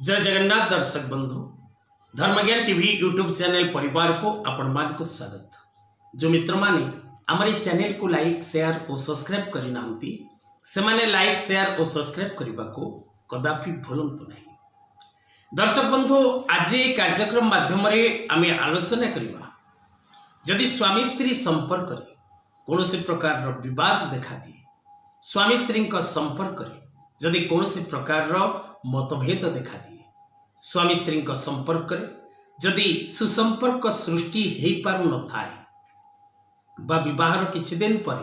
जय जगन्नाथ दर्शक बंधु धर्मज्ञान टीवी यूट्यूब चैनल परिवार को आपण मान को स्वागत। जो मित्र माने हमारे चैनल को लाइक शेयर और सब्सक्राइब करी नांती से माने लाइक शेयर और सब्सक्राइब करबा को कदापि भूलंतु नहीं। दर्शक बंधु आज कार्यक्रम माध्यम रे आमे आलोचना करिबा जदि स्वामी स्त्री संपर्क रे कोनोसी प्रकार रो विवाद देखा दिए, स्वामी स्त्री का संपर्क रे जदि कोनोसी प्रकार रो मतभेद देखा दिए, स्वामी स्त्री का संपर्क रे जदि सुसंपर्क सृष्टि हो पारु न थाए बा विवाहर किछि दिन पर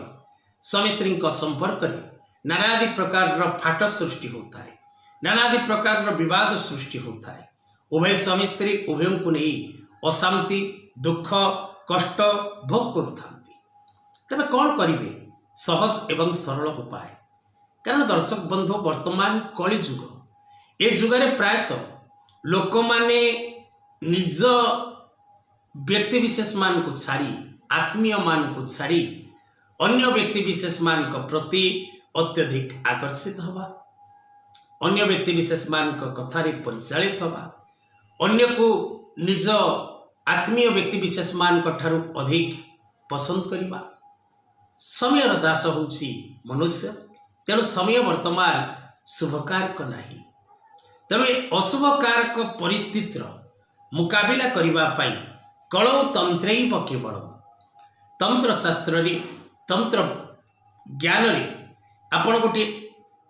स्वामी स्त्री का संपर्क रे नानादि प्रकार रो फाट सृष्टि होता है, नानादि प्रकार रो विवाद सृष्टि होता है। उभय स्वामी स्त्री उभयों को नहीं अशांति दुख कष्ट भोग करुथांती। तबे कौन करिवे सहज एवं सरल उपाय? कारण दर्शक बंधु वर्तमान कली जुग ए जुगरे प्रायतः लोक माने निज व्यक्ति विशेष मान को छाड़ी आत्मीय मान को छाड़ी अन्य व्यक्ति विशेष मान को प्रति अत्यधिक आकर्षित हवा, अन्य व्यक्ति विशेष मान को कथारे परिचालित हवा, अन्य को निज आत्मीय व्यक्ति विशेष मान को ठारू अधिक पसंद करवा। समय दास होउछि मनुष्य, तेणु समय वर्तमान शुभकारक नहीं। तेणु अशुभ कारक परिस्थितिर मुकाबिला करिबा पई कलौ तंत्रैव केवलम तंत्र शास्त्र रे तंत्र ज्ञान रे आपण गोटे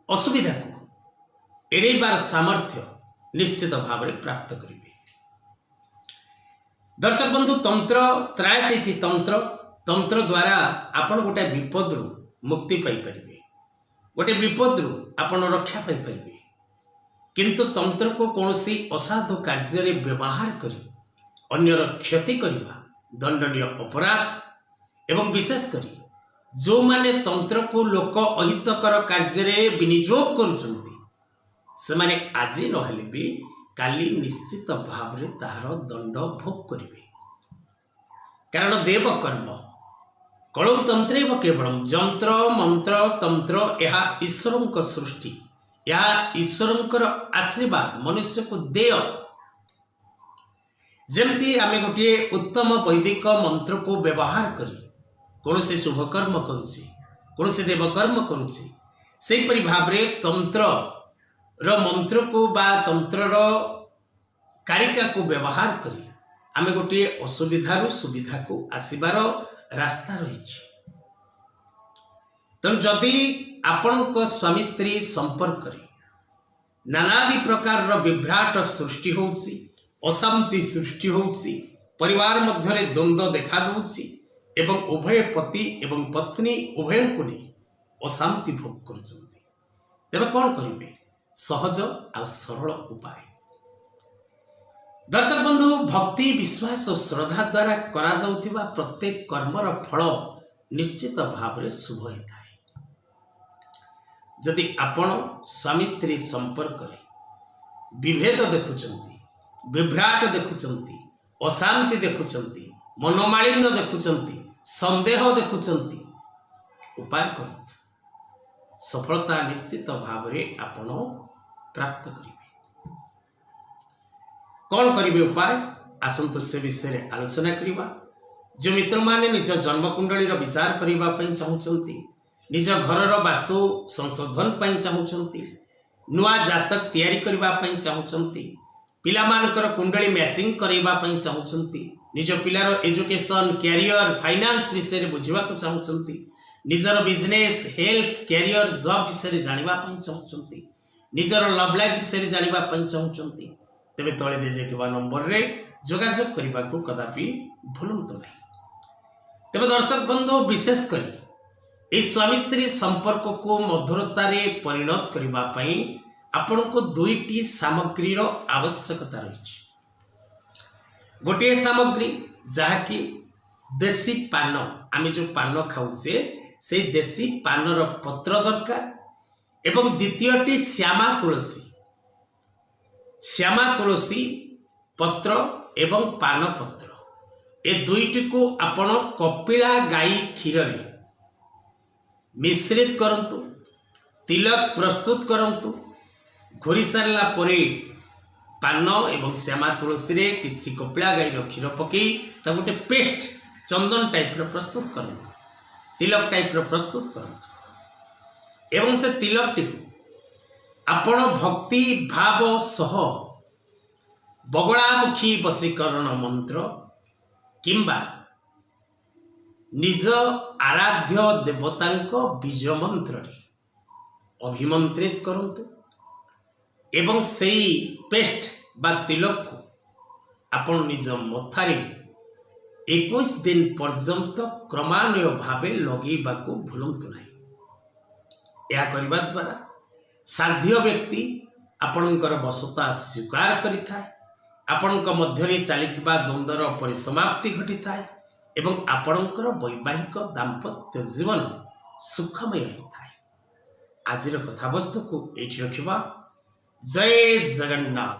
असुविधा को एड़ेबार सामर्थ्य निश्चित भाव में प्राप्त करिवे। दर्शक बंधु तंत्र त्रायती तंत्र तंत्र द्वारा आपण गोटे विपद रु मुक्ति पाई परिवे, गोटे विपद रु आपण रक्षा पाई परिवे। किंतु तंत्र को कौनसी असाधु कार्य रे व्यवहार करी अन्यर क्षति करिबा दंडनीय अपराध एवं विशेष करी जो माने तंत्र को लोक अहितकर कार्य रे विनियोग करुचंती से माने आज नहले भी काली निश्चित भाव रे ताहार दंड भोग करिवे। कारण देव कर्म कलौ तंत्रैव केवलम जंत्र मंत्र तंत्र यह ईश्वरंक सृष्टि, यह ईश्वरंकर आशीर्वाद मनुष्य को देय। जमती आमे गोटे उत्तम वैदिक मंत्र को व्यवहार करी कौन से शुभ कर्म करुचे, कौन से देव कर्म करुचे, से परि भाव रे तंत्र रो मंत्र को बा तंत्र रो कारिका को व्यवहार करी आमे गोटे असुविधा सुविधा को आसीबार रास्ता रही। तेणु जदि आपण स्वामी स्त्री संपर्क रे नानादि प्रकार विभ्राट सृष्टि होउछि, अशांति सृष्टि होउछि, परिवार मध्यरे द्वंद्व देखा दउछि एवं उभय पति एवं पत्नी उभय को नहीं अशांति भोग करुचंती, तेबे कौन करिवे? सहज आ सरल उपाय। दर्शक बंधु भक्ति विश्वास और श्रद्धा द्वारा करा जाउथिबा प्रत्येक कर्मर फल निश्चित भाव में शुभ होता है। जदि आपण स्वामी स्त्री संपर्क रे विभेद देखुचंती, विभ्राट देखुचंती, अशांति देखुचंती, मनोमालिन्य देखुचंती, संदेह देखुचंती, उपाय करंतु, सफलता निश्चित भाव में आपण प्राप्त करिवे। कौन करिवे उपाय? आसंतु से विषय रे आलोचना करिबा। जो मित्र माने निज जन्म कुंडली रो विचार करिबा पई चाहुचंती, निज घरर वास्तु संशोधन पई चाहुचंती, नुआ जातक तैयारी करिबा पई चाहुचंती, पिला मानकर कुंडली मैचिंग करिबा पई चाहुचंती, निज पिलार एजुकेशन कैरियर फाइनेंस विषय रे बुझिबा को चाहुचंती, निजर बिजनेस हेल्थ कैरियर जॉब विषय रे जानिबा पई चाहुचंती, निजर लव लाइफ विषय रे जानिबा पई चाहुचंती, तेबे तळे दे जेतिबा नंबर रे जोगाजोग करिबा को कदापि भूलंतु नहीं। तेबे दर्शक बंधु विशेष करी ए स्वामी स्त्री संपर्क को मधुरता रे परिणत करिबा पई आपण को दुईटी सामग्री रो आवश्यकता रही। गोटे सामग्री जहा कि देसी पान, आमे जो पान खाउसे से देसी पान रो पत्र दरकार एवं द्वितीयटी श्यामा तुलसी, श्यामा तुलसी पत्र एवं पान पत्र ए दुईटी को आपण कपिला गाई क्षीर रे मिश्रित करंतु, तिलक प्रस्तुत करंतु, घोरी सारला परे पान एवं श्यामा तुलसी रे किसी कपिला गाईर क्षीर पकई तो गोटे पेस्ट चंदन टाइप प्रस्तुत करंतु तिलक टाइप प्रस्तुत करंतु एवं से तिलक टी आपण भक्ति भाव सह बगलामुखी वशीकरण मंत्र किंबा निज आराध्य देवतांक बीज मंत्र अभिमंत्रित करंतु एवं सेई पेस्ट बा तिलक को आपण निज मथारे 21 दिन पर्यंत क्रमान्वय भावे लगेबा को भूलंतु नहीं। यह करबा द्वारा साध्य व्यक्ति आपणकर वशता स्वीकार करिथाय, आपणक मध्यरे चलीथिबा द्वंद्वर परिसमाप्ति घटिथाय एवं आपणकर वैवाहिक दाम्पत्य जीवन सुखमय होइथाय। आजिर कथावस्तु को एठी रखिबा। जय जगन्नाथ।